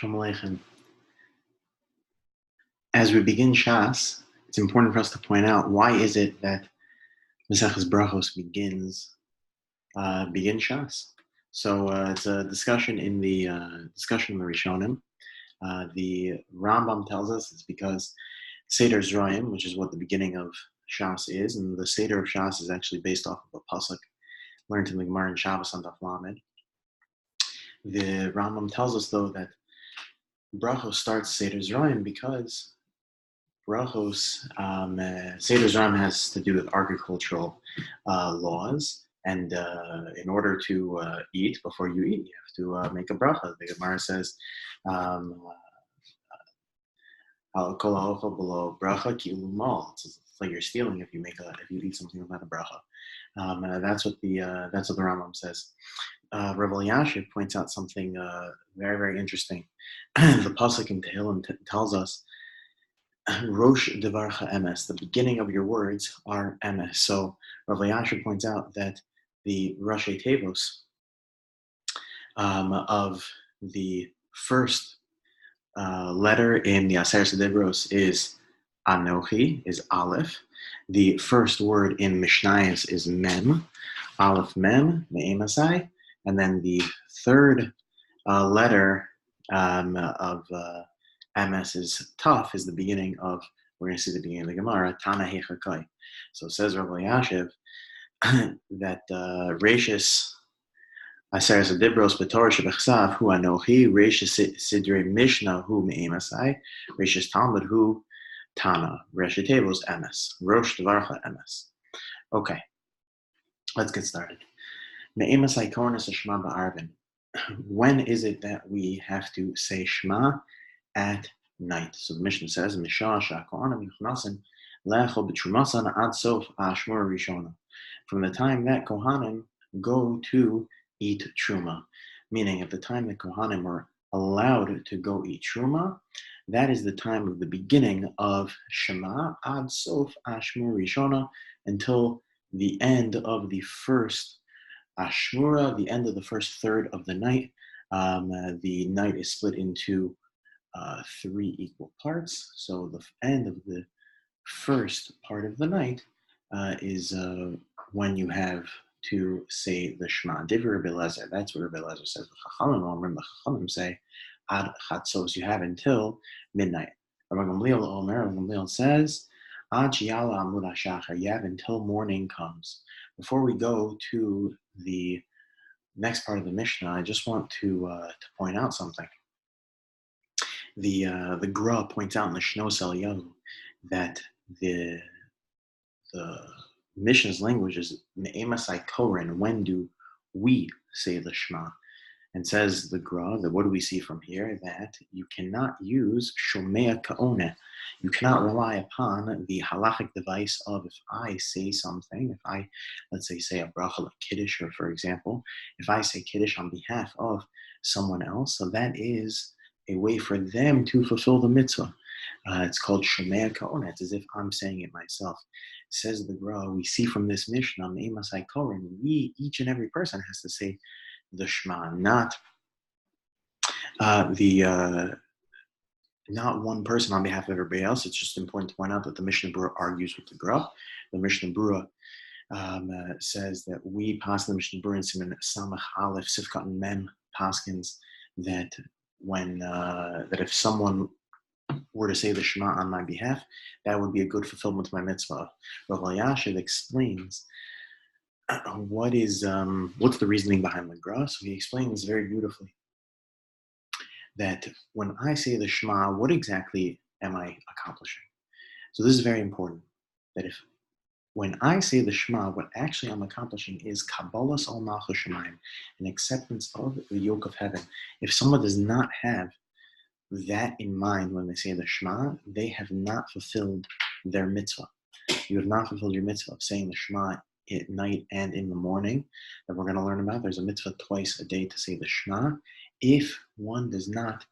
Shalom Aleichem. As we begin Shas, it's important for us to point out why is it that Maseches Brachos begins Shas. So it's a discussion in the Rishonim. The Rambam tells us it's because Seder Zroyim, which is what the beginning of Shas is, and the Seder of Shas is actually based off of a pasuk learned in the Gemara in Shabbos on Daf Lamed. The Rambam tells us though that Brachos starts Seder Zroyim because Brachos, Seder Zroyim has to do with agricultural laws, and in order to eat, before you eat, you have to make a bracha. The Gemara says, "Al kol ha'ochel below bracha ki'u mal." It's like you're stealing if you eat something without a bracha. That's what the Rambam says. Rav Elyashiv points out something very, very interesting. The pasuk in Tehillim tells us, Rosh Devarcha Emes, the beginning of your words are Emes. So Rav Elyashiv points out that the Rashi Tevos of the first letter in the Aseret Dibros is Anochi, is Aleph. The first word in Mishnayos is Mem, Aleph Mem, Me'emasai. And then the third letter of MS is Taf, is the beginning of, we're going to see the beginning of the Gemara, Tana Hechakai. So says Rav Elyashiv that Rashis Aseres Adibros B'Torah Shebechsav Hu Anochi, Rashis Sidrei Mishnah Hu Me'emasai, Rashis Talmud Hu Tana, Rashi Tevos MS, Rosh Devarcha MS. Okay, let's get started. Me'emasai Kornas Shema Ba'arvin. When is it that we have to say Shema? At night. So the Mishnah says, Misha Shakohanim Yuchnasin Lecho B'Trumasan Ad Sof Ashmur Rishona. From the time that Kohanim go to eat Truma, meaning at the time that Kohanim are allowed to go eat Truma, that is the time of the beginning of Shema Ad Sof Ashmur Rishona, until the end of the first Ashmura, the end of the first third of the night. The night is split into 3 equal parts. So the end of the first part of the night is when you have to say the Shema. Divrei Rabbi Eliezer, that's what Rabbi Eliezer says. The Chachamim say, Ad Chatzos, you have until midnight. Rabbi Gamliel says, Ad Shiala Amud HaShachar, you have until morning comes. Before we go to the next part of the Mishnah, I just want to point out something. The Gra points out in the Shnos Eliyahu that the Mishnah's language is Me'emasai Koren. When do we say the Shema? And says the Gra that what do we see from here? That you cannot use Shomea Ka'one. You cannot rely upon the halachic device of if I say something, if I, let's say a bracha like Kiddush, or for example, if I say Kiddush on behalf of someone else, so that is a way for them to fulfill the mitzvah. It's called Shomea Ka'one. It's as if I'm saying it myself. Says the Gra, we see from this Mishnah, Me'emasai Koren, each and every person has to say the Shema, not not one person on behalf of everybody else. It's just important to point out that the Mishnah Berurah argues with the Gra. The Mishnah Berurah says that we pass the Mishnah Berurah in Siman Samach Aleph Sifkat and Mem paskins that when that if someone were to say the Shema on my behalf, that would be a good fulfillment of my mitzvah. Rav Elyashiv explains what's the reasoning behind the Gra. So he explains very beautifully that when I say the Shema, what exactly am I accomplishing? So this is very important, that if when I say the Shema, what actually I'm accomplishing is Kabbalas al Malchus Shemayim, an acceptance of the yoke of heaven. If someone does not have that in mind when they say the Shema, they have not fulfilled their mitzvah. You have not fulfilled your mitzvah of saying the Shema at night and in the morning that we're going to learn about. There's a mitzvah twice a day to say the Shema. If one does not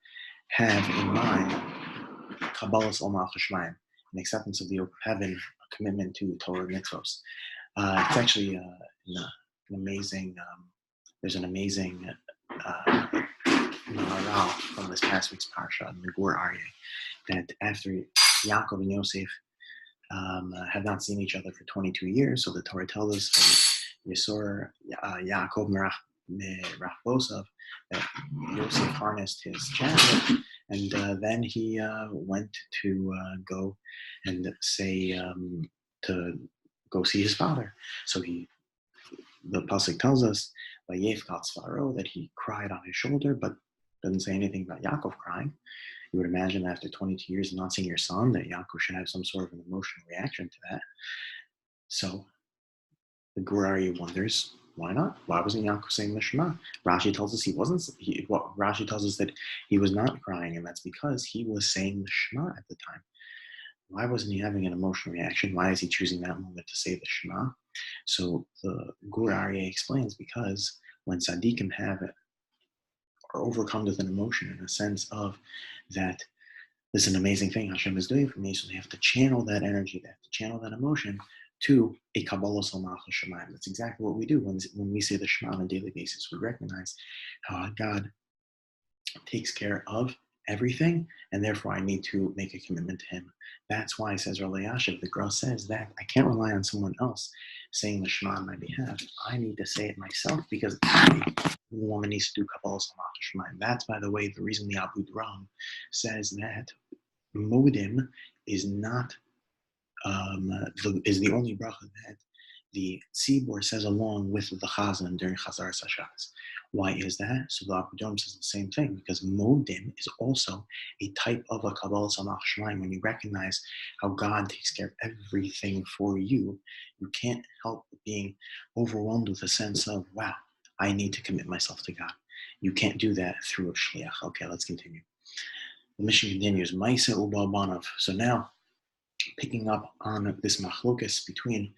have in mind Kabbalas al Malchus Shemayim, an acceptance of the yoke of heaven, a commitment to Torah mitzvahs, it's actually an amazing. There's an amazing Maharal from this past week's parsha in the Gur Aryeh, that after Yaakov and Yosef had not seen each other for 22 years, so the Torah tells us Yisor Yaakov Merachbosav, that Yosef harnessed his chariot, and then he went to go and say to go see his father. So the pasuk tells us by Yefkat Sfaro that he cried on his shoulder, but doesn't say anything about Yaakov crying. You would imagine that after 22 years of not seeing your son, that Yaakov should have some sort of an emotional reaction to that. So the Gurari wonders, why not? Why wasn't Yaakov saying the Shema? Rashi tells us Rashi tells us that he was not crying, and that's because he was saying the Shema at the time. Why wasn't he having an emotional reaction? Why is he choosing that moment to say the Shema? So the Gurari explains, because when tzaddikim have it, are overcome with an emotion in a sense of that this is an amazing thing Hashem is doing for me, so they have to channel that energy, they have to channel that emotion to a Kabbalah Salmach Shemayim. That's exactly what we do when we say the Shema on a daily basis. We recognize how God takes care of everything, and therefore I need to make a commitment to Him. That's why, says Rali Yashiv, the girl says that I can't rely on someone else saying the Shema on my behalf. I need to say it myself, because the woman needs to do Kabbalah Salmach Shemayim. That's, by the way, the reason the Abu Dharam says that Modim is not is the only bracha that the tzibur says along with the chazan during Chazar Sashas. Why is that? So the Abu Dharam says the same thing, because Modim is also a type of a Kabbalah Samach Shemaim. When you recognize how God takes care of everything for you, you can't help being overwhelmed with a sense of, wow, I need to commit myself to God. You can't do that through a shliach. Okay, let's continue. The mission continues. Maisa Uba Banov. So now, picking up on this machlokas between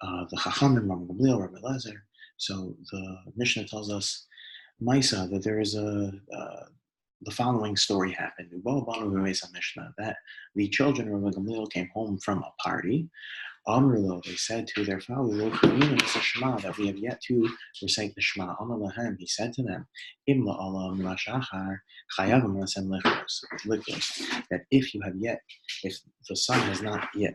the Chachamim, Rabbi Gamliel, Rabbi Elazar. So the Mishnah tells us, Maisa, that there is the following story happened. That the children of Rabbi Gamliel came home from a party. Amrulo, they said to their father, that we have yet to recite the Shema. Amalahem, he said to them, Imla Allah Mashachar Chayavim that if the sun has not yet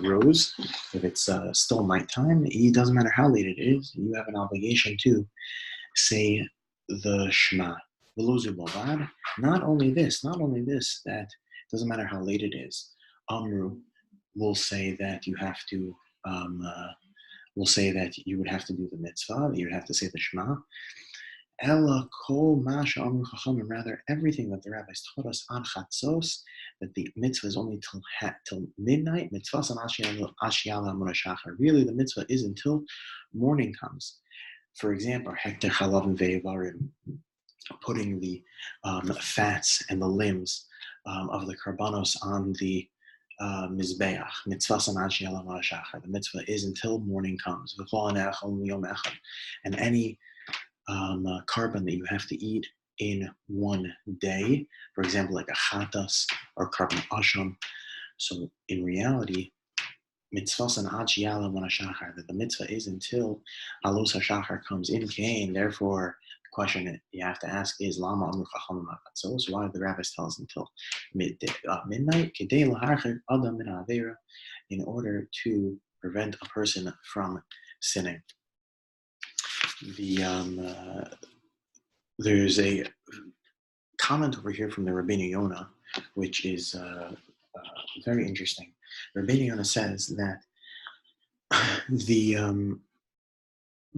rose, if it's still nighttime, it doesn't matter how late it is, you have an obligation to say the Shema. Not only this, that it doesn't matter how late it is. Amru will say that you have to, will say that you would have to do the mitzvah, that you would have to say the Shema. Ella kol masha amru chachamim, rather everything that the rabbis taught us on chatzos, that the mitzvah is only till midnight. Mitzvah san ashiyala amunah shachar. Really, the mitzvah is until morning comes. For example, hekter chalav ve'evarim, putting the fats and the limbs of the karbanos on the mizbeach. Mitzvah san ashiyala amunah shachar. The mitzvah is until morning comes. And any carbon that you have to eat in one day, for example, like a chatas or carbon asham. So in reality, mitzvah san achiyala shachar, that the mitzvah is until alos hashachar comes in kain. Therefore, the question that you have to ask is lama amru chachamim chatzos. So why did the rabbis tell us until midnight? Kedei laharcher adam min avera, in order to prevent a person from sinning. There's a comment over here from the Rabbeinu Yonah, which is very interesting. Rabbeinu Yonah says that the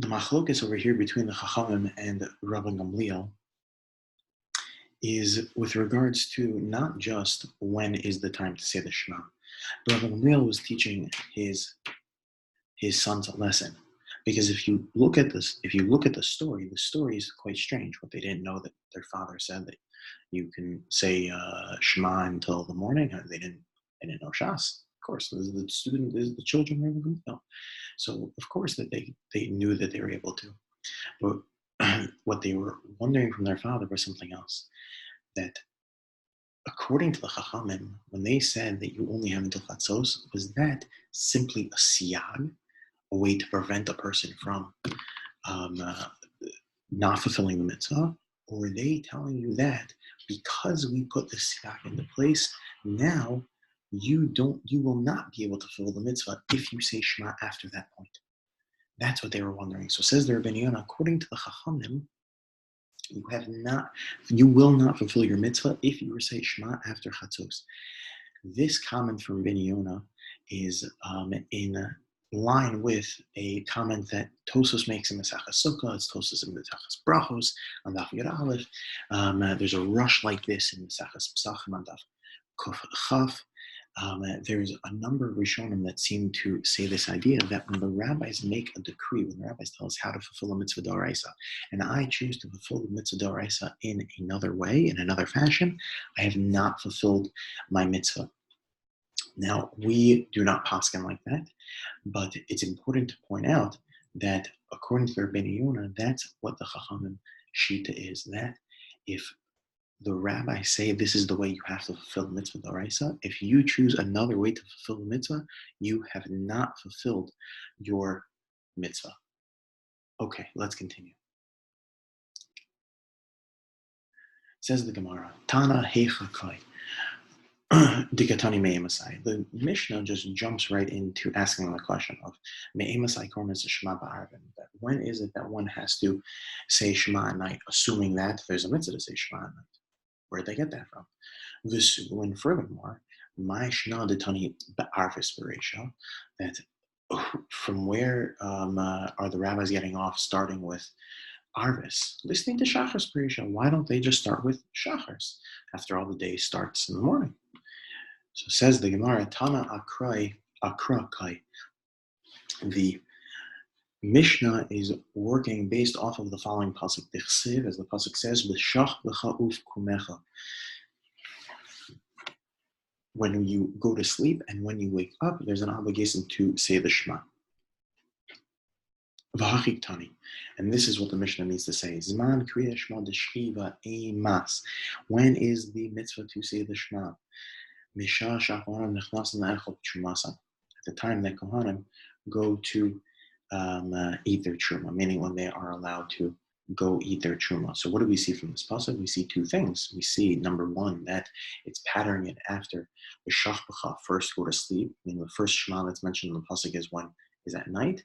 machlokas over here between the Chachamim and Rabbi Gamliel is with regards to not just when is the time to say the Shema. Rabbi Gamliel was teaching his sons a lesson. Because if you look at the story is quite strange. What they didn't know, that their father said that you can say Shema until the morning. They didn't know Shas. Of course, the children were able to know. So of course that they knew that they were able to. But what they were wondering from their father was something else. That according to the Chachamim, when they said that you only have until Chatzos, was that simply a siyag, a way to prevent a person from not fulfilling the mitzvah, Or are they telling you that because we put this back into place, now you will not be able to fulfill the mitzvah if you say Shema after that point? That's what they were wondering. So says the Rebbeinu Yonah, according to the Chachamim, you will not fulfill your mitzvah if you recite Shema after Chatzos. This comment from Rebbeinu Yonah is in line with a comment that Tosos makes in Mesachas Sukkah. It's Tosos in Mesachas Brachos on Daf Yud Aleph. There's a rush like this in Mesachas Pesachim on Daf Kuf Chaf. There's a number of Rishonim that seem to say this idea that when the rabbis make a decree, when the rabbis tell us how to fulfill a mitzvah d'oraisa, and I choose to fulfill the mitzvah d'oraisa in another way, in another fashion, I have not fulfilled my mitzvah. Now, we do not paskin like that, but it's important to point out that according to Rebbeinu Yonah, that's what the Chachamim Shita is, that if the rabbis say this is the way you have to fulfill the mitzvah d'oraisa, if you choose another way to fulfill the mitzvah, you have not fulfilled your mitzvah. Okay, let's continue. Says the Gemara, Tana Heicha Kai. Dikatani Me'emasai. The Mishnah just jumps right into asking the question of Me'emasai Kornas Shema Ba'arvin. That when is it that one has to say Shema at night, assuming that there's a mitzvah to say Shema at night? Where'd they get that from? When furthermore, my Shna Detani Ba'arvis Beresha, that from where are the rabbis getting off starting with Arvis? Listening to Shachars Beresha, why don't they just start with Shachars? After all, the day starts in the morning. So says the Gemara, Tana Akra Kai. The Mishnah is working based off of the following pasuk Dichsiv, as the pasuk says, B'shach b'cha'uf kumecha. When you go to sleep and when you wake up, there's an obligation to say the Shema. V'hachik tani, and this is what the Mishnah needs to say. Zman kriya Shema d'shchiva emas. When is the mitzvah to say the Shema? Misha shakohanim nechnasim la'echol trumasa. At the time that kohanim go to eat their truma, meaning when they are allowed to go eat their truma. So what do we see from this pasuk? We see two things. We see, number one, that it's patterning it after the shachbacha, first go to sleep, meaning the first shema that's mentioned in the pasuk is at night,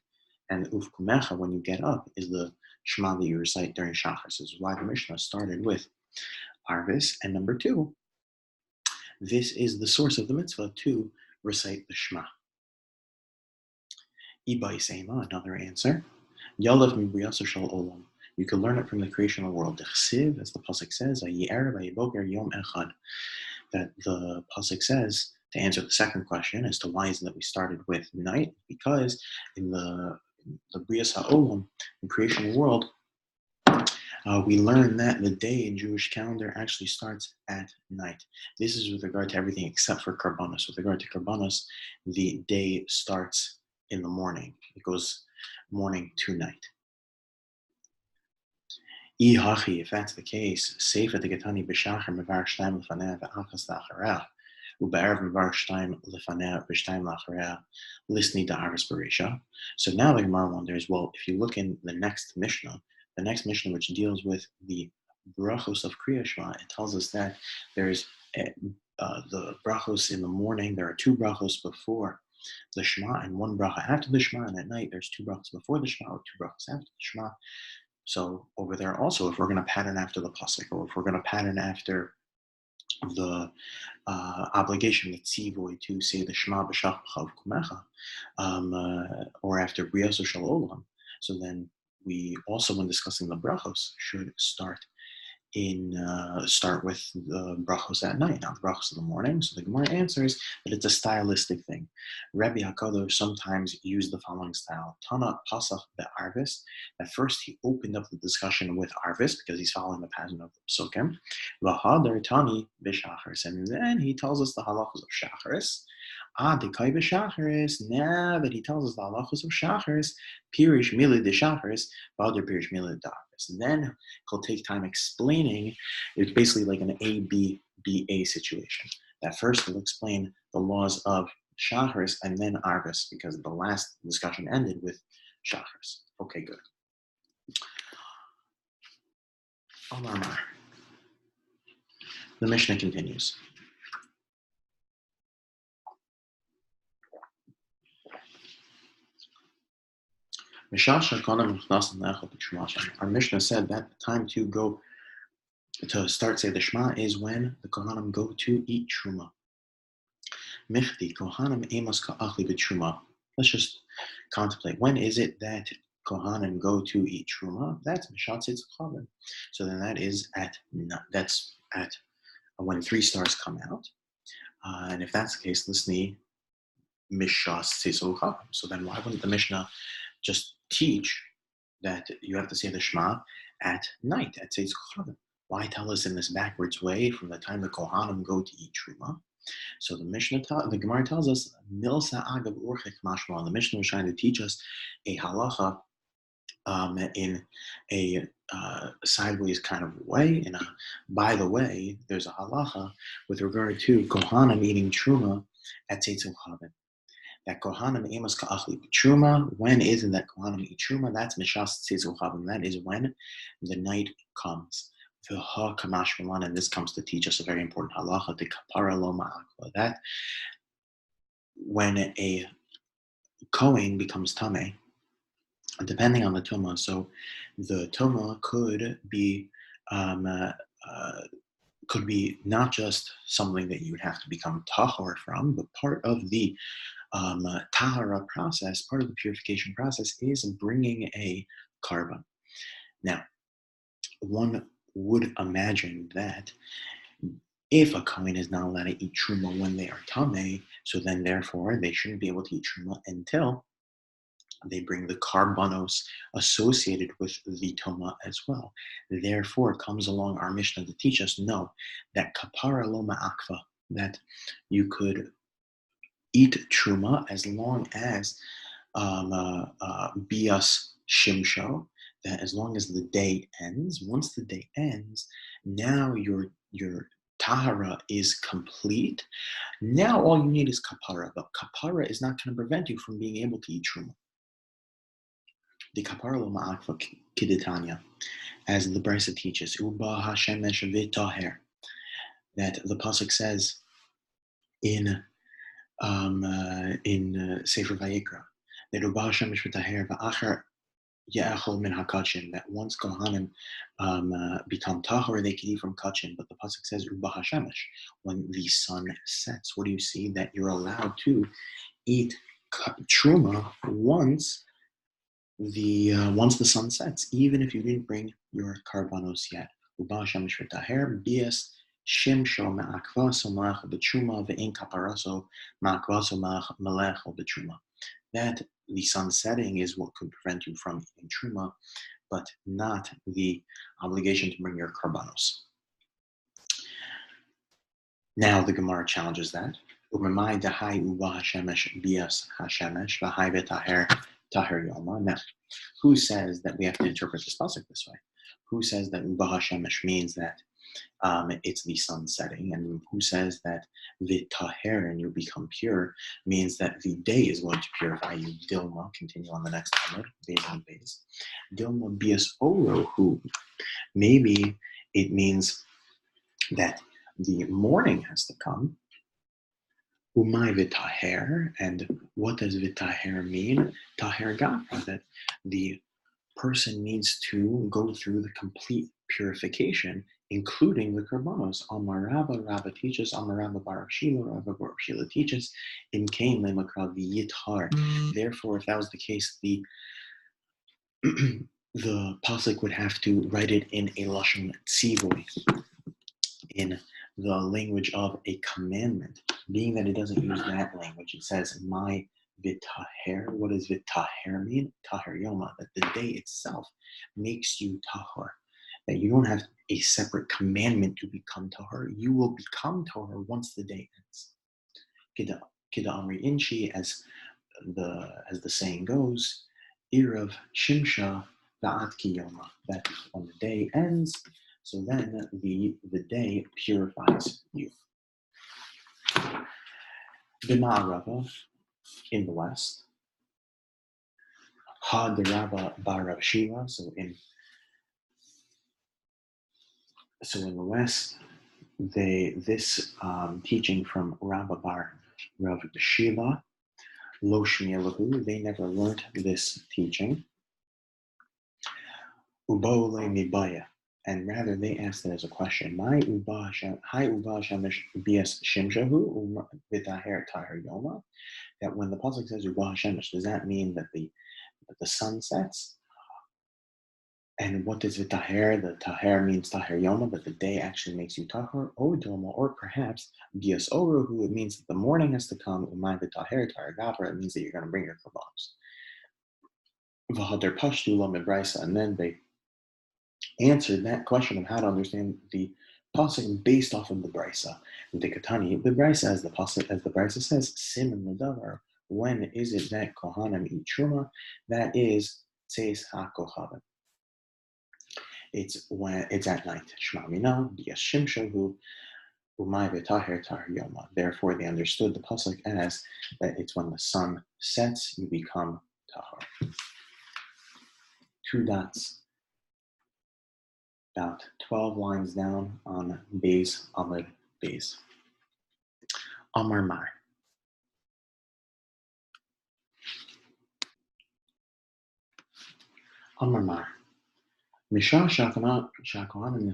and the ufkumecha, when you get up, is the shema that you recite during shachar. So this is why the Mishnah started with Arvis. And number two, this is the source of the mitzvah to recite the shema. Ibai Seima, another answer. Yalav mibriyasa shal olam. You can learn it from the creation of the world. Dechsiv, as the pasuk says, yom echad. That the pasuk says, to answer the second question as to why is it that we started with night, because in the Briyas HaOlam, the creation of the world, we learn that the day in Jewish calendar actually starts at night. This is with regard to everything except for Karbanos. With regard to Karbanos, the day starts in the morning. It goes morning to night. If that's the case, Seifa Digatani B'Shachar Mevar Shtaim Lefaneh V'Achas La'Achareh U'Ba'erev Mevar Shtaim Lefaneh V'Shtaim La'Achareh Listening to Arvis Beresha. So now the Gemara wonders, well, if you look in the next Mishnah which deals with the Brachos of Kriya Shema, it tells us that there's the Brachos in the morning. There are two Brachos before the Shema and one Bracha after the Shema, and at night there's two Brachos before the Shema or two Brachos after the Shema. So over there also, if we're going to pattern after the pasuk, or if we're going to pattern after the obligation that tzivoy to say the Shema b'shach b'chav kumecha, or after Briyas Shal Olam, so then we also, when discussing the brachos, should start with the brachos at night, not the brachos in the morning. So the Gemara answers that it's a stylistic thing. Rabbi HaKadosh sometimes used the following style. Tana pasach be'arvis. At first he opened up the discussion with arvis because he's following the pattern of the psukim. V'hadar tani b'shacharis. And then he tells us the halachos of shacharis. Now that he tells us the halachos of shacharis, pirish milid de shacharis, v'hadar pirish milid de arvis. And then he'll take time explaining. It's basically like an A-B-B-A situation. That first he'll explain the laws of shacharis and then arvis, because the last discussion ended with shacharis. Okay, good. Omar Mar. The Mishnah continues. Our Mishnah said that the time to go to start say the Shema is when the Kohanim go to eat Truma. Michti, Kohanim emos ka'achli b'Truma. Let's just contemplate. When is it that Kohanim go to eat Truma? That's Mishat Tzitz Chavim. So then that's at when 3 stars come out. And if that's the case, listen, Mishas Tzitz Chavim. So then why wouldn't the Mishnah just teach that you have to say the Shema at night, at Tzitz Chavim? Why tell us in this backwards way from the time the Kohanim go to eat Truma? So the Gemara tells us, Milsa Agav Urchik Mashma. The Mishnah was trying to teach us a halacha in a sideways kind of way. By the way, there's a halacha with regard to Kohanim eating Truma at Tzitz Chavim. That Kohanim emos ka'achli b'Truma. When isn't that Kohanim eat Truma? That's Mishas Tzitz Chavim. That is when the night comes. And this comes to teach us a very important halacha, the kapara lo ma'akva, that when a kohen becomes tameh, depending on the tuma, so the tuma could be not just something that you would have to become tahor from, but part of the tahara process, part of the purification process is bringing a carbon. Now, one would imagine that if a kohen is not allowed to eat truma when they are tameh, so then therefore they shouldn't be able to eat truma until they bring the karbanos associated with the toma as well. Therefore, comes along our Mishnah to teach us, no, that kapara lo ma'akva, that you could eat truma as long as bias shimsho, that as long as the day ends. Once the day ends, now your tahara is complete. Now all you need is kapara, but kapara is not going to prevent you from being able to eat truma. The kapara lo ma'akva kiditanya, as the Brisa teaches, uba hashemesh v'taher, that the pasuk says in Sefer Vayikra, that uba hashemesh v'taher v'achar Ya'achol min hakachin, that once Kohanim become tahor, they can eat from kachin. But the pasuk says uba hashemesh, when the sun sets. What do you see? That you're allowed to eat truma once the sun sets, even if you didn't bring your karbanos yet. Uba hashemesh v'taher bias shimsho ma'akvaso ma'achol b'truma ve'in kaparaso ma'akvaso ma'achol b'truma. That the sun setting is what could prevent you from eating truma, but not the obligation to bring your karbanos. Now the Gemara challenges that. Now, who says that we have to interpret this pasuk this way? Who says that uba hashemesh means that it's the sun setting, and who says that v'taher, and you become pure, means that the day is going to purify you? Dilma, continue on the next Amud, base. Dilma bias oro, who maybe it means that the morning has to come. Umay v'taher, and what does v'taher mean? Taher gafra, that the person needs to go through the complete purification, including the karbanos. Amar Rabba teaches, Amar Rabba Baruch Shila teaches, in Kain lemakra v'yithar. Therefore, if that was the case, the pasuk would have to write it in a lashon tzivoy, in the language of a commandment. Being that it doesn't use that language, it says my v'taher. What does v'taher mean? Taher yoma, that the day itself makes you tahor. That you don't have a separate commandment to become tahor. You will become tahor once the day ends. Kida amri inchi, as the saying goes, irav shimsha va'at ki yoma, that when the day ends, so then the day purifies you. B'ma'arava, in the west, Ha de Rabba Bar Rav Shiva, so in So in the West, this teaching from Rabba Bar Rav Shila Lo Shmiyalahu, they never learned this teaching. Ubo le mibaya, and rather they asked it as a question. My uba hi uba shamish bias shimshahu v'taher tahar yoma. That when the pasuk says uba shemish, does that mean that the sun sets? And what is v'taher? The taher means tahar yoma, that the day actually makes you tahar. O doma, or perhaps bias oruhu, it means that the morning has to come. Umay v'taher tahar gabra, it means that you're going to bring your korbanos. V'hader pashtu lo mibraisa, and then they answered that question of how to understand the pasuk based off of the brisa. The Katani, the brisa, as the brisa says, siman l'davar. When is it that kohanim eat truma? That is tzeis hakohanim. It's when it's at night. Shema mina bias shimshahu umay v'taher tar yoma. Therefore, they understood the pasuk as that it's when the sun sets, you become tahar. 2 dots. About 12 lines down on Beis Amud Beis. Amar Mar. Amar Mar. Mishah Shakohanim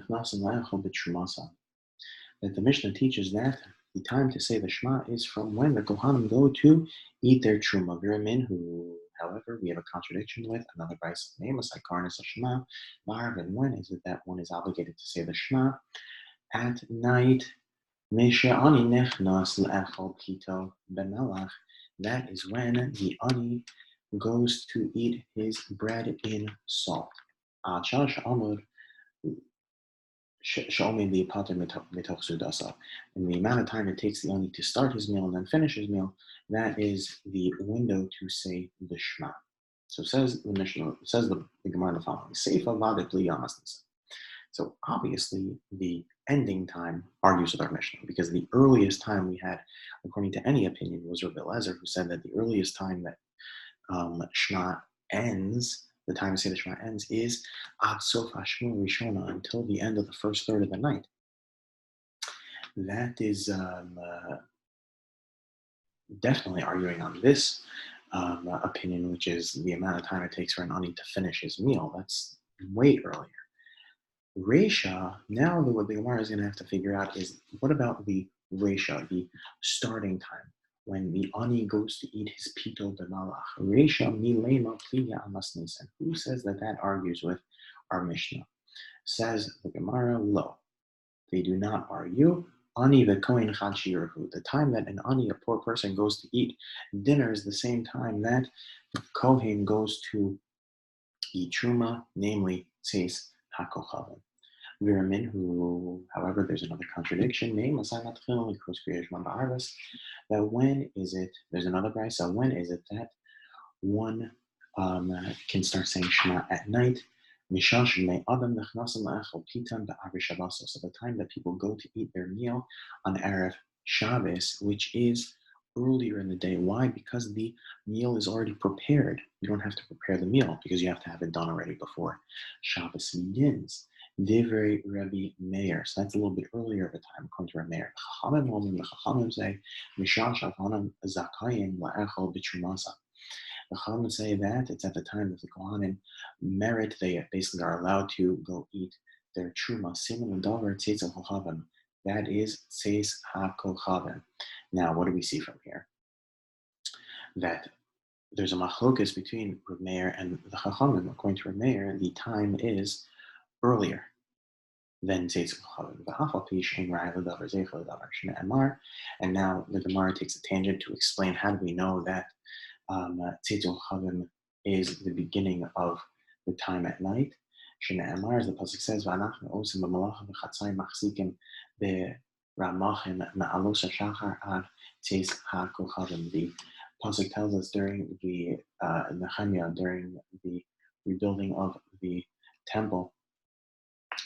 Nichnasim La'echol B'Trumasa. That the Mishnah teaches that the time to say the Shema is from when the Kohanim go to eat their Truma. V'remin, who, however, we have a contradiction with another brayso name, a Saikarnas Shema. Mar, and when is it that one is obligated to say the Shema? At night. That is when the ani goes to eat his bread in salt. And the amount of time it takes the ani to start his meal and then finish his meal, that is the window to say the Shema. So says the Mishnah, says the Gemara the following: Seifa vadet li yamas. So obviously, the ending time argues with our Mishnah, because the earliest time we had, according to any opinion, was Rabbi Eliezer, who said that the earliest time that Shema ends, the time to say the Shema ends, is Ad Sof Hashmua Rishona, until the end of the first third of the night. That is definitely arguing on this opinion, which is the amount of time it takes for an ani to finish his meal. That's way earlier. Resha, now what the Gemara is going to have to figure out is, what about the Resha, the starting time, when the ani goes to eat his pito b'malach? Resha milema pliya amasnis. And who says that argues with our Mishnah? Says the Gemara, lo. They do not argue. Ani v'kohen chad shiruhu. The time that an ani, a poor person, goes to eat dinner is the same time that the kohen goes to eat truma, namely tzeis hakohavim. Viramin, who, however, there's another contradiction. That when is it? There's another brayso. When is it that one can start saying Shema at night? So the time that people go to eat their meal on Erev Shabbos, which is earlier in the day. Why? Because the meal is already prepared. You don't have to prepare the meal because you have to have it done already before Shabbos begins. Divrei Rabbi Meir. So that's a little bit earlier of a time, according to Rabbi Meir. Chachamim say, Mishal Shachanim Zakayim La'echol B'Trumasa. The Chachamim say that it's at the time that the Kohanim merit, they basically are allowed to go eat their Truma. Siman L'Davar Tzeis HaKochavim. That is Tzeis HaKochavim. Now, what do we see from here? That there's a machlokas between Rabbi Meir and the Chachamim. According to Rabbi Meir, the time is earlier than Tzeis HaKochavim. And now the Gemara takes a tangent to explain how do we know that Tzeis HaKochavim is the beginning of the time at night. Shne'emar, as the pasuk says, "V'anachnu osim b'malachim v'chatzayim machzikim be'ramachim ma'alos hashachar ad Tzeis HaKochavim." The pasuk tells us during the Nehemiah, during the rebuilding of the temple,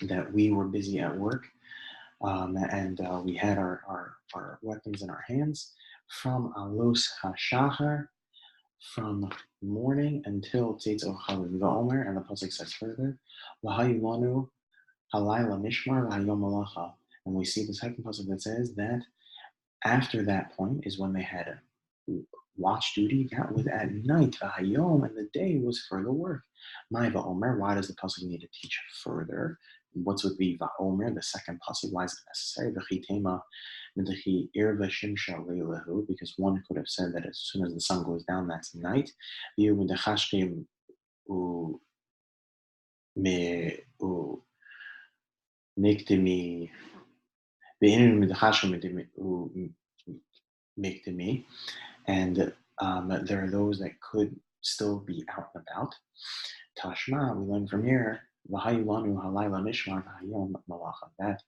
that we were busy at work, and we had our weapons in our hands from alos hashachar, from morning until Tzeis HaKochavim. V'omer, and the pasuk says further, V'hayulanu Halayla mishmar v'hayom malacha. And we see the second pasuk that says that after that point is when they had watch duty. That was at night, v'hayom, and the day was for the work. My va'omer, why does the pasuk need to teach further? What's with the va'omer, the second pasuk? Why is it necessary? V'chitema midchi irva shimsha leilahu, because one could have said that as soon as the sun goes down, that's night. V'yu midachashkim u me u miktimi v'inu midachashkim u miktimi. And there are those that could still be out and about. Tashma, we learn from here, that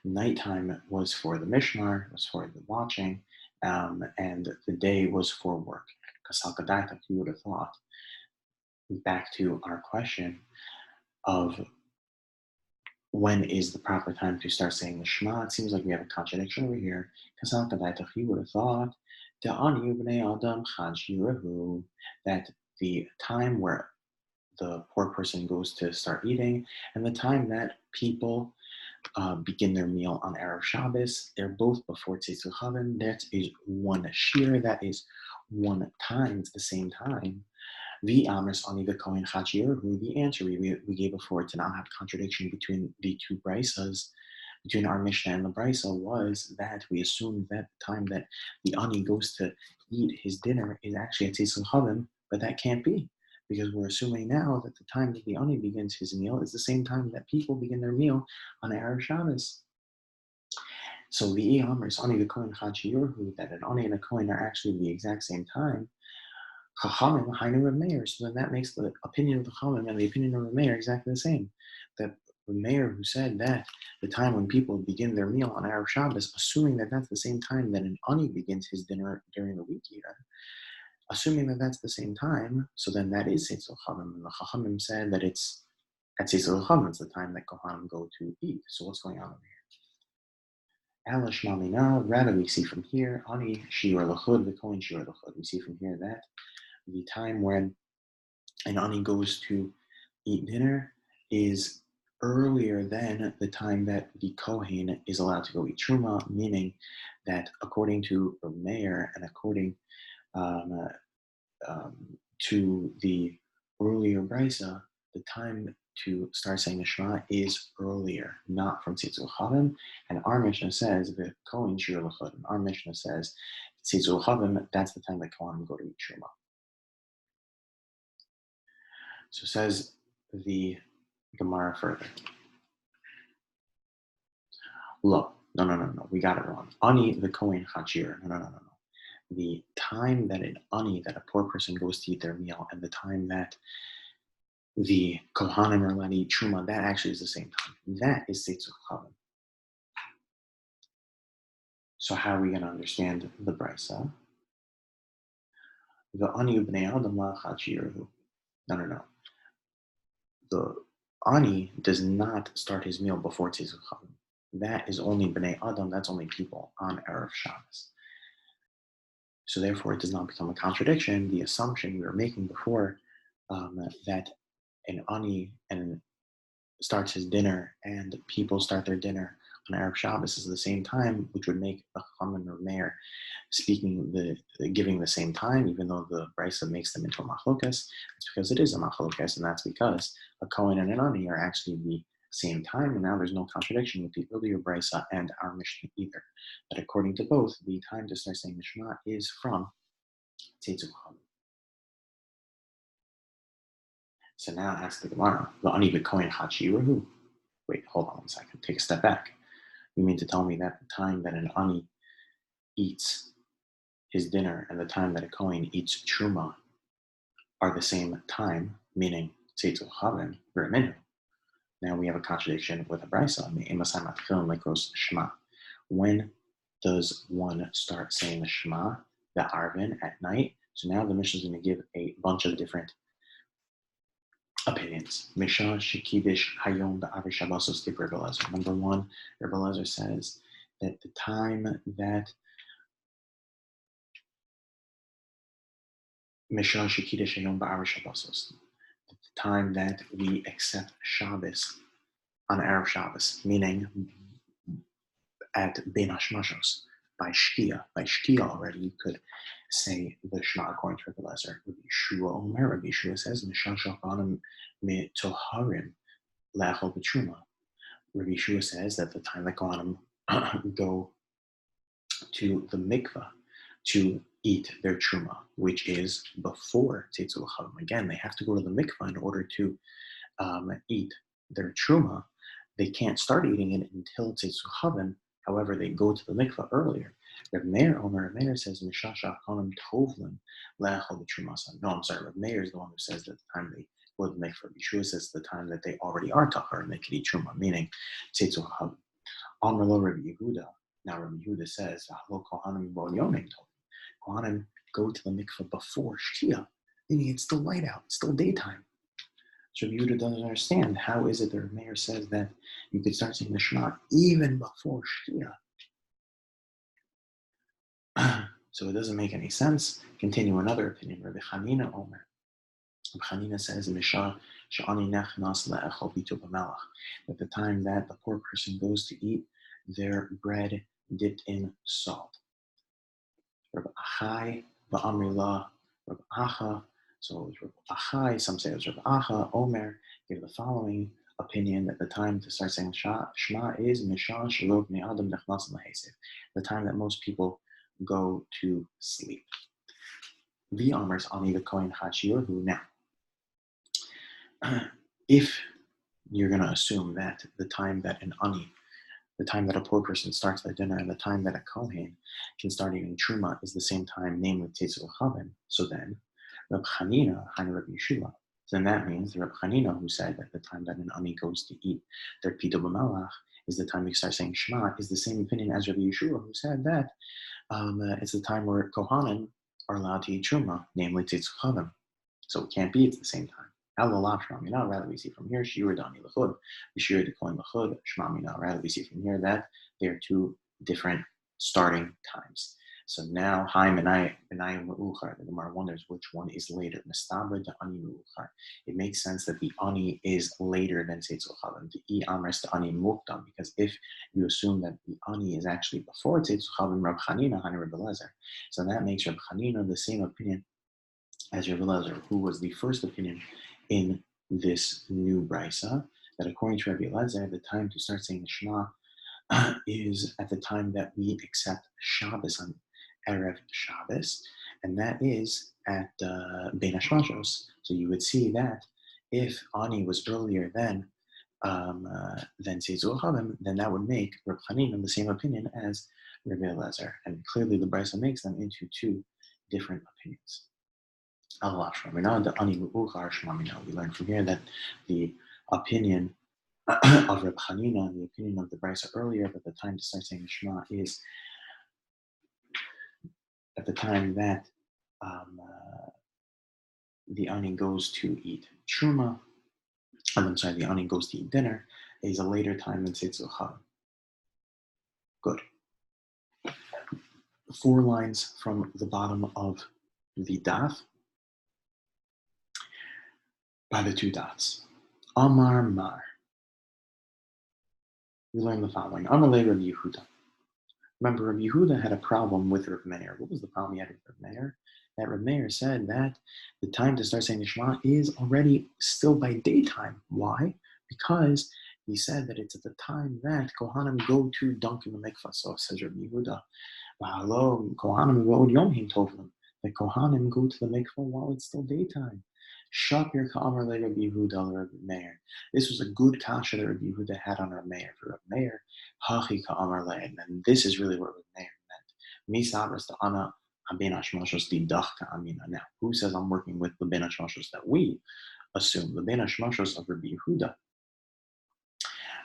nighttime was for the mishmar, was for the watching, and the day was for work. Kasalkadaita, you would have thought, back to our question of when is the proper time to start saying the Shema? It seems like we have a contradiction over here. Kasalkadaita, you would have thought, that the time where the poor person goes to start eating and the time that people begin their meal on Erev Shabbos, they're both before Tzitzu Chavim. That is one shir, that is one time, it's the same time. The Amris Ani the Kohen Chachir, the answer we gave before to not have contradiction between the two Brisas, between our Mishnah and the Brisa, was that we assumed that the time that the Ani goes to eat his dinner is actually at Tzitzu Chavim, but that can't be, because we're assuming now that the time that the Ani begins his meal is the same time that people begin their meal on Erev Shabbos. So the Amris Ani the Kohen Chachir, that an Ani and a Kohen are actually the exact same time. Chachamim, Hainu Rav Meir. So then that makes the opinion of the Chachamim and the opinion of Rav Meir exactly the same. That Rav Meir, who said that the time when people begin their meal on Erev Shabbos, assuming that that's the same time that an Ani begins his dinner during the week even, assuming that that's the same time, so then that is Tzitzu Chavim. And the Chachamim said that it's at Tzitzu Chavim, it's the time that Kohanim go to eat. So what's going on over here? Alish Mamina, rather we see from here, Ani Shiur L'chud, the Kohen Shiur L'chud. We see from here that the time when an Ani goes to eat dinner is earlier than the time that the Kohen is allowed to go eat Truma, meaning that according to Rav Meir and according to the earlier Brisa, the time to start saying the Shema is earlier, not from Tzitzu Chavim. And our Mishnah says, the Kohen Shiur L'chud, and our Mishnah says, Tzitzu Chavim, that's the time that Kohanim go to eat Truma. So says the Gemara further. Look, no, we got it wrong. Ani the Kohen Chachir. No. The time that an Ani, that a poor person goes to eat their meal, and the time that the Kohanim are allowed to eat Truma, that actually is the same time. That is Tzitzu Chavim. So how are we going to understand the Brisa? The Ani b'nei Adam la Chachirahu. No. The Ani does not start his meal before Tzitzu Chavim. That is only B'nai Adam, that's only people on Erev Shabbos. So therefore it does not become a contradiction. The assumption we were making before that an Ani starts his dinner and people start their dinner on Erev Shabbos is the same time, which would make the Chachamim or Meir giving the same time, even though the Brisa makes them into a machlokas. It's because it is a machlokas, and that's because a Kohen and an Ani are actually the same time, and now there's no contradiction with the earlier Brisa and our Mishnah either. But according to both, the time to start saying the Shema is from Tzitzu Chavim. So now ask the Gemara, the Ani b'Kohen Chachirahu. Wait, hold on one second. Take a step back. You mean to tell me that the time that an Ani eats his dinner and the time that a Kohen eats Truma are the same time, meaning Tzitzu Chavim, V'Remenu. Now we have a contradiction with a Brisa. Shema. When does one start saying the Shema, the Arvin, at night? So now the Mishnah is going to give a bunch of different opinions. Misha Shekidish Hayom Ba'avi Shabbosos Tip Rebbe Lezer. Number one, Rebbe Lezer says that the time that Misha Shekidish Hayom Ba'avi Shabbosos, the time that we accept Shabbos on Erev Shabbos, meaning at Ben Hashmashos. By Shkia already, you could say the Shema according to Rabbi Lezer. Rabbi Yeshua Omer, Rabbi Yeshua says, Mishal Shalchanim me Toharim Le'achol B'Truma. Rabbi Yeshua says that the time that Kohanim go to the mikvah to eat their truma, which is before Tzitzul Chavim. Again, they have to go to the mikvah in order to eat their truma. They can't start eating it until Tzitzul Chavim. However, they go to the mikvah earlier. Reb Meir says, Mishasha Kohanim Tovlim Le'achol B'Trumasan. No, I'm sorry. Reb Meir is the one who says that the time they go to the mikvah. Yeshua says the time that they already are tahar and they can eat truma, meaning Tzitzul Chavim. Amar lo Rabbi Yehuda. Now Rabbi Yehuda says, Kohanim go to the mikvah before Shkia, meaning it's still light out, it's still daytime. So Rabbi Yehuda doesn't understand how is it that Rabbi Meir says that you could start saying the Shema even before Shkia. So it doesn't make any sense. Continue another opinion. Rabbi Chanina Omer. Rabbi Chanina says, at the time that the poor person goes to eat their bread dipped in salt. Rabbi Achai, Ba'amrillah, Rabbi Acha. So it was Rabbi Achai, some say it was Rabbi Acha. Omer gave the following opinion that the time to start saying Shema is Mishah Shalom Bnei Adam Nechnas L'Hesef, the time that most people go to sleep. The Amers Ani the Kohen Hachiyorhu. Now, if you're going to assume that the time that an Ani, the time that a poor person starts their dinner and the time that a Kohen can start eating Truma is the same time, namely Tzitzul Chavim, so then Reb Chanina, Hani Reb Yeshua, then that means Reb Chanina, who said that the time that an Ani goes to eat their Pita B'Melach is the time you start saying Shema, is the same opinion as Reb Yeshua, who said that it's the time where Kohanim are allowed to eat Truma, namely Tzitzul Chavim. So it can't be at the same time. Rather we see from here, Shiur Dani L'chud, Shiur Dekoin L'chud, Shmamina. Rather we see from here that they are two different starting times. So now, Haim and I Me'uchar, the Gemara wonders which one is later. Mestabra de Ani Me'uchar. It makes sense that the Ani is later than Tzitzul Chavim. The I Amres de Ani Mukdam, because if you assume that the Ani is actually before Tzitzul Chavim, Reb Chanina, Hani Reb Lezer. So that makes Reb Chanina the same opinion as Reb Lezer, who was the first opinion in this new brisa, that according to Rabbi Lezer, the time to start saying the Shema is at the time that we accept Shabbos on Erev Shabbos, and that is at Ben Hashmashos. So you would see that if Ani was earlier than Tzitzul Chavim, then that would make Reb Chanina the same opinion as Rabbi Lezer, and clearly the brisa makes them into two different opinions. We learn from here that the opinion of Reb Chanina, the opinion of the brisa earlier, that the time to start saying the Shema is at the time that the Ani goes to eat Truma, the Ani goes to eat dinner, is a later time than Tzitzul Chavim. Good. 4 lines from the bottom of the daf, by the 2 dots. Amar Mar. We learn the following. Amar le Rabbi Yehuda. Remember, Rabbi Yehuda had a problem with Reb Meir. What was the problem he had with Reb Meir? That Reb Meir said that the time to start saying the Shema is already still by daytime. Why? Because he said that it's at the time that Kohanim go to dunk in the mikvah. So says Rabbi Yehuda, Kohanim go Yom Him Tovlim. The Kohanim go to the mikvah while it's still daytime. Shapir ka'amar le Rabbi Yehuda Rabbi Meir. This was a good kasha that Rabbi Yehuda had on Rabbi Meir. For Rabbi Meir, hachi ka'amar le. And this is really what Rabbi Meir meant. Misabras to ana ben hashmashos didach ka'amina. Now, who says I'm working with the ben hashmashos that we assume? The ben hashmashos of Rabbi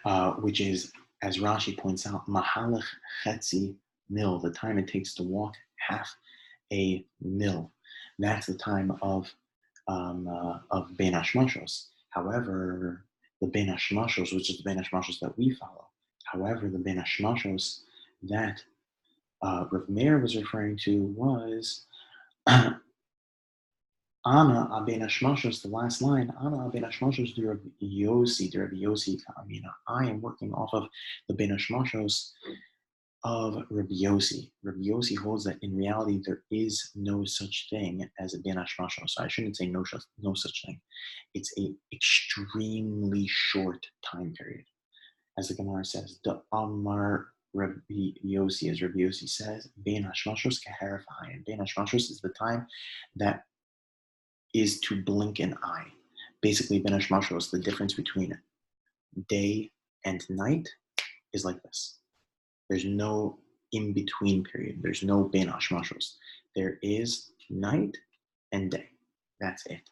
Yehuda, which is, as Rashi points out, mahalach chetzi mil, the time it takes to walk half a mil. That's the time of Ben Hashmashos. However, the Ben Hashmashos, which is the Ben Hashmashos that we follow. However, the Ben Hashmashos that Rav Meir was referring to was Ana aben hashmashos, the last line, Ana aben hashmashos de Rabbi Yossi Ka'amina. I am working off of the ben hashmashos of Rabbi Yossi. Rabbi Yossi holds that in reality there is no such thing as a ben hashmashos. So I shouldn't say no such thing. It's a extremely short time period. As the Gemara says, the Amar Rabbi Yossi, as Rabbi Yossi says, ben hashmashos keharif ayin. Ben hashmashos is the time that is to blink an eye. Basically, ben hashmashos, the difference between day and night is like this. There's no in-between period. There's no ben hashmashos. There is night and day. That's it.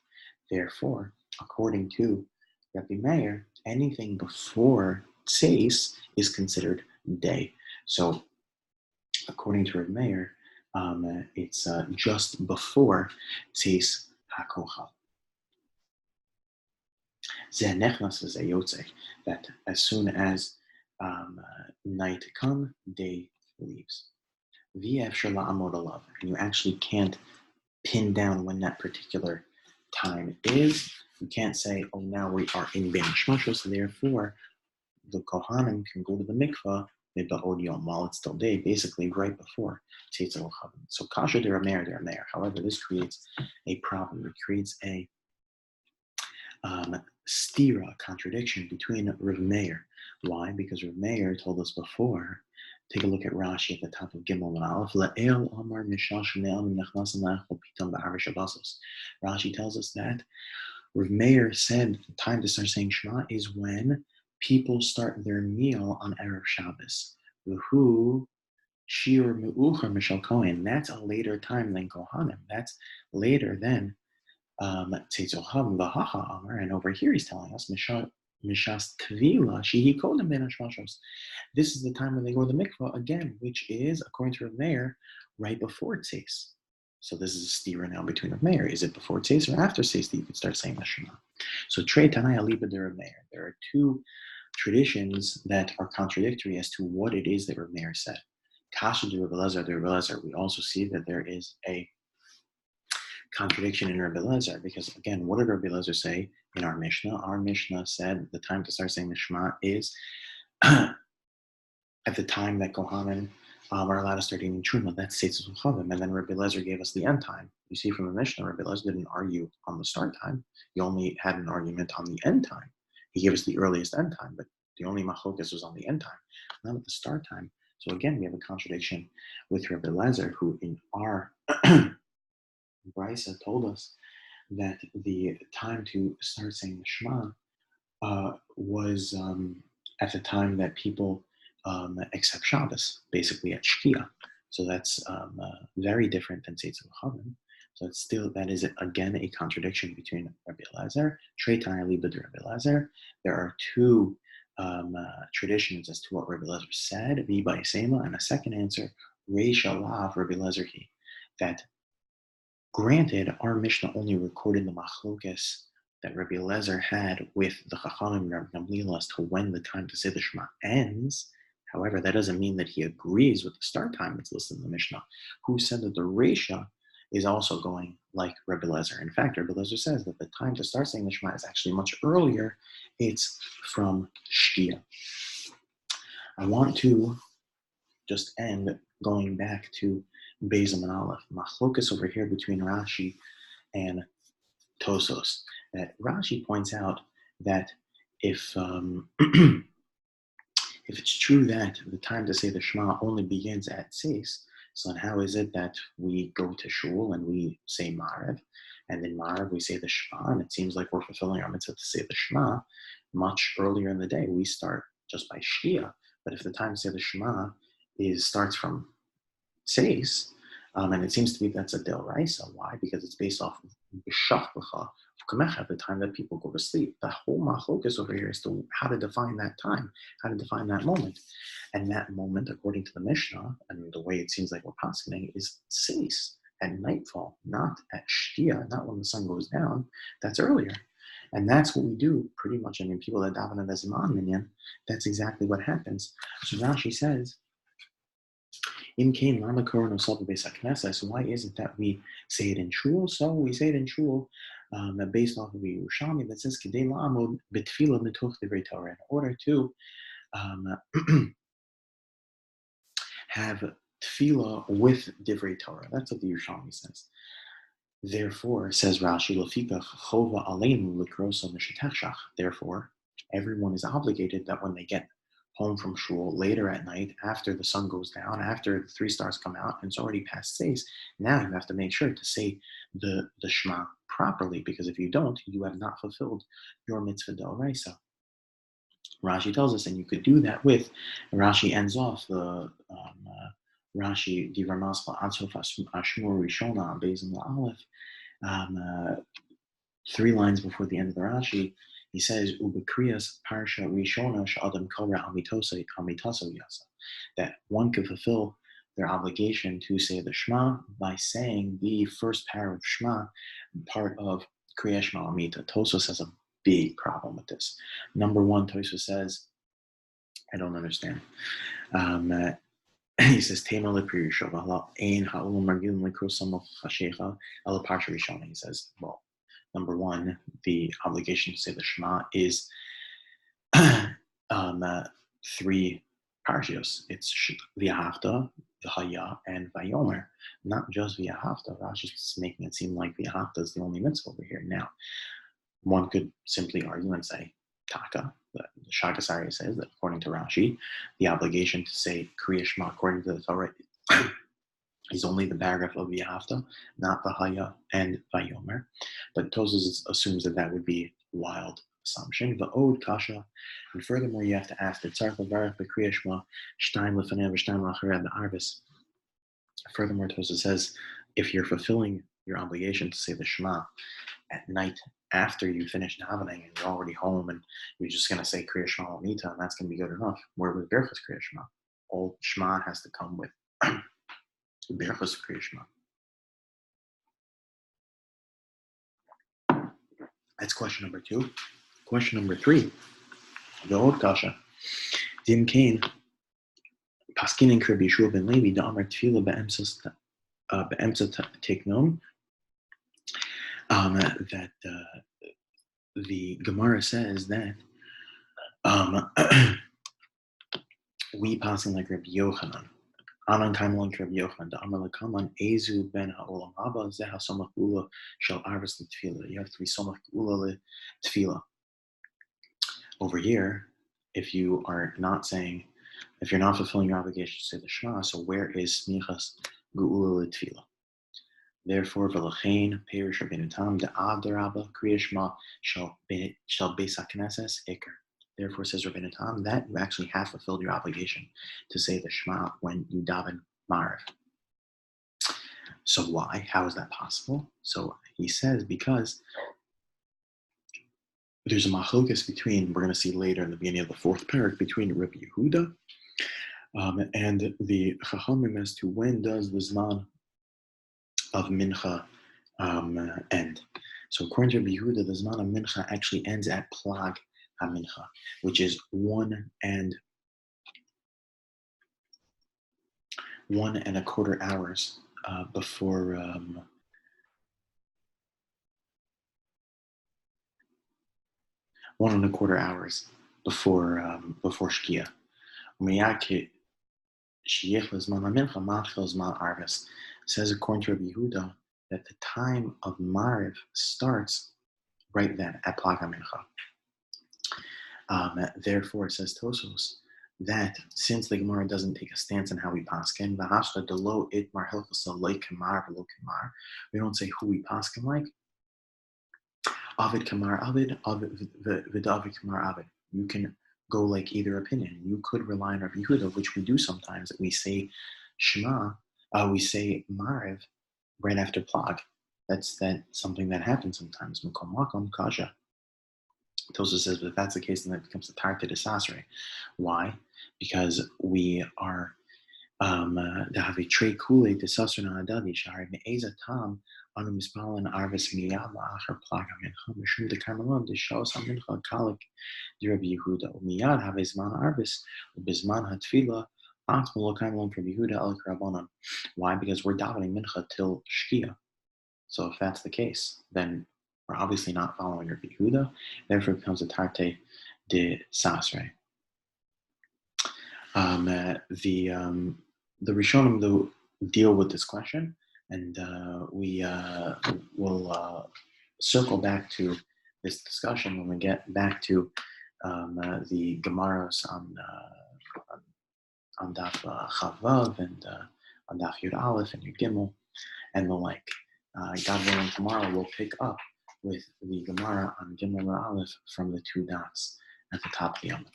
Therefore, according to Rabbi Meir, anything before tzeis is considered day. So, according to Rabbi Meir, it's just before tzeis hakochal. That as soon as night comes, day leaves. And you actually can't pin down when that particular time is. You can't say, oh, now we are in Ben Shmashos, so therefore the Kohanim can go to the mikvah while it's still day, basically right before Tzitz Chavim. So Kasha Deramer. However, this creates a problem. It creates a stira, contradiction between Rav Meir. Why? Because Rav Meir told us before. Take a look at Rashi at the top of Gimel and Aleph. Rashi tells us that Rav Meir said the time to start saying Shema is when people start their meal on Erev Shabbos. Who Shir Me'ucher Mishal Kohen. That's a later time than Kohanim. That's later than and over here he's telling us Mishas Tvila Shihi Kodem Ben Hashmashos. This is the time when they go to the mikvah again, which is, according to Rav Meir, right before Tzeis. So this is a stira now between Rav Meir. Is it before Tzeis or after Tzeis that you could start saying the Shema? So Trei Tanai Aliba de Rav Meir. There are two traditions that are contradictory as to what it is that Rav Meir said. Kasha de Rabbi Elazar. We also see that there is a contradiction in Rabbi Elazar, because again, what did Rabbi Elazar say in our Mishnah? Our Mishnah said the time to start saying the Shema is at the time that Kohanim are allowed to start eating Truma. That's Tzitz Chavim. And then Rabbi Elazar gave us the end time. You see from the Mishnah, Rabbi Elazar didn't argue on the start time. He only had an argument on the end time. He gave us the earliest end time, but the only machlokas was on the end time, not at the start time. So again, we have a contradiction with Rabbi Elazar, who in our Brisa told us that the time to start saying the Shema was at the time that people accept Shabbos, basically at Shkia. So that's very different than Tzitz Chavim. So it's still, that is again a contradiction between Rabbi Elazar, Trei Tanai Aliba de Rabbi Elazar. There are two traditions as to what Rabbi Elazar said, Vibai Sema, and a second answer, Reish Alav Rabbi Elazar Hi, that granted, our Mishnah only recorded the machlokes that Rabbi Elazar had with the Chachamim and Rabbi Gamliel as to when the time to say the Shema ends. However, that doesn't mean that he agrees with the start time that's listed in the Mishnah, who said that the Reisha is also going like Rabbi Elazar. In fact, Rabbi Elazar says that the time to start saying the Shema is actually much earlier. It's from Shkia. I want to just end going back to Beis and Aleph. Machlokas over here between Rashi and Tosos. That Rashi points out that if if it's true that the time to say the Shema only begins at Tzeis, so then how is it that we go to Shul and we say Maariv, and in Maariv we say the Shema, and it seems like we're fulfilling our mitzvah to say the Shema much earlier in the day. We start just by Shkia, but if the time to say the Shema starts from Tzeis, and it seems to be that's a Del Raisa. Why? Because it's based off of the time that people go to sleep. The whole machlokas over here is to how to define that time, how to define that moment. And that moment, according to the Mishnah, and the way it seems like we're paskening, is Tzeis, at nightfall, not at Shtia, not when the sun goes down. That's earlier. And that's what we do pretty much. I mean, people that daven as Imam Minyan, that's exactly what happens. So Rashi says, Im kain lama korano saba beis hakneses. So why is it that we say it in shul? So we say it in shul based off of the Yerushalmi that says kedei la'amod betfila mituch divrei Torah, in order to have tefillah with divrei Torah. That's what the Yerushalmi says. Therefore, says Rashi, Lafika chova aleinu likrosa mishetechshach. Therefore, everyone is obligated that when they get home from shul later at night, after the sun goes down, after the 3 stars come out, and it's already past 6, now you have to make sure to say the Shema properly, because if you don't, you have not fulfilled your mitzvah d'oraisa. Rashi tells us, and you could do that with, Rashi ends off the Rashi Divrei Maspa Adsof Ashmur Rishona Bezin La'alef, 3 lines before the end of the Rashi, he says, "Ubekriyas parsha rishona sh'adam kora amitoso yasa," that one could fulfill their obligation to say the Shema by saying the first pair of Shema, part of Kriya Shema Amita. Tosfos has a big problem with this. Number one, Tosfos says, I don't understand. He says, "Tema lepri yishova ein ha'olam margilim lekrosam chashecha ela parsha rishona." He says, well, number one, the obligation to say the Shema is 3 parshios. It's V'ahavta, V'haya, and Vayomer. Not just V'ahavta. Rashi's making it seem like V'ahavta is the only mitzvah over here. Now, one could simply argue and say, Taka, the Shagasari says that according to Rashi, the obligation to say Kriya Shema according to the Torah is only the paragraph of V'ahavta, not V'haya and Vayomer. But Tosfos assumes that would be wild assumption. V'od kasha, and furthermore, you have to ask the tzarich levarach b'Kriya Shema shtayim lefanei v'shtayim la'acharei b'arvis. Furthermore, Tosfos says if you're fulfilling your obligation to say the Shema at night after you finish davening and you're already home and you're just going to say Kriya Shema Lamita, and that's going to be good enough. Where with Brachos Kriya Shema, all Shema has to come with Brachos Kriya Shema. That's question number 2. Question number 3. V'od kasha. Dim kain paskinin Rabbi Yeshua ben Levi da'amar tefillah be'emsa teknon. That the Gemara says that we passing like Rabbi Yochanan. Anan kaim like Rabbi Yochanan. Da'amar lekaman ezu ben ha'olam haba zeh ha'somach ula shel arvis l'tefillah. You have to be somach ula l'tefillah. Over here, if you're not fulfilling your obligation to say the Shema, so where is smichas geula l'tefillah? Therefore, v'lachein perish Rabbeinu Tam da'ad derabba kriya Shema shall beis hakneses iker. Therefore, says Rabbeinu Tam, that you actually have fulfilled your obligation to say the Shema when you daven Maariv. So why? How is that possible? So he says because there's a machlokas between, we're going to see later in the beginning of the 4th parak, between Rabbi Yehuda and the Chachamim as to when does the Zman of Mincha end. So according to Rabbi Yehuda, the Zman of Mincha actually ends at Plag HaMincha, which is 1 1.25 hours before 1.25 hours before Shkia. Says according to Rabbi Yehuda that the time of Maariv starts right then at Plag HaMincha. Therefore, says Tosfos that since the Gemara doesn't take a stance on how we paskin, v'hashta delo itmar hilchasa like kamar v'lo kamar, we don't say who we paskin like. Avid kamar avid, v'david kamar avid. You can go like either opinion. You could rely on Rabbi Yehuda, which we do sometimes. That we say Shema, we say Maariv right after Plag. That's something that happens sometimes. Makom makom kasha. Tosfos says, but if that's the case, then it becomes a tarta desasre. Why? Because we are have a trey kule desasre na adadi shahar me'eza tam anu mispalan arvis miyad la'achar plag hamincha mishum de karmelon de shos hamincha kalik de Rabbi Yehuda miyad have zman arvis ubizman hatfila Why? Because we're davening mincha till shkia. So if that's the case, then we're obviously not following Rabbi Yehuda. Therefore, it becomes a tarte de sasre. The Rishonim though deal with this question, and we will circle back to this discussion when we get back to the Gemaras on Daf Chavav and on Daf Yud Aleph and Yud Gimel and the like. God willing, tomorrow we'll pick up with the Gemara on Gimel and Aleph from the two dots at the top of the Yom.